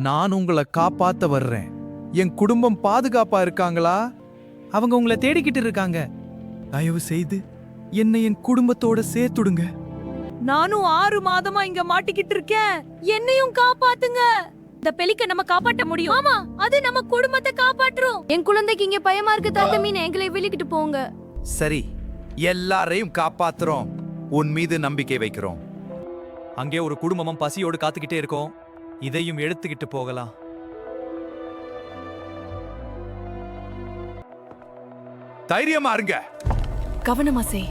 நான் உங்களை காப்பாத்த வர்றேன். என் குடும்பம் பாதுகாப்பா இருக்காங்களா? அவங்க உங்களை தேடிக்கிட்டு இருக்காங்க. தயவு செய்து என்னை என் குடும்பத்தோட சேர்த்துடுங்க. நானும் 6 மாதமா இங்க மாட்டிக்கிட்டு இருக்கேன். என்னையும் காப்பாத்துங்க. இந்த பெலிக்க நம்ம காப்பாற்ற முடியும். ஆமா, அது நம்ம குடும்பத்தை காப்பாற்றும். என் குழந்தைக்கு இங்க பயமா இருக்கு தாத்தா மீன், எங்களை வெளிக்கிட்டு போங்க. சரி, எல்லாரையும் காப்பாத்துறோம். உன் மீது நம்பிக்கை வைக்கிறோம். அங்கே ஒரு குடும்பமும் பசியோடு காத்துக்கிட்டே இருக்கோம். இதையும் எடுத்துக்கிட்டு போகலாம். தைரியமா இருங்க. கவனமா செய்.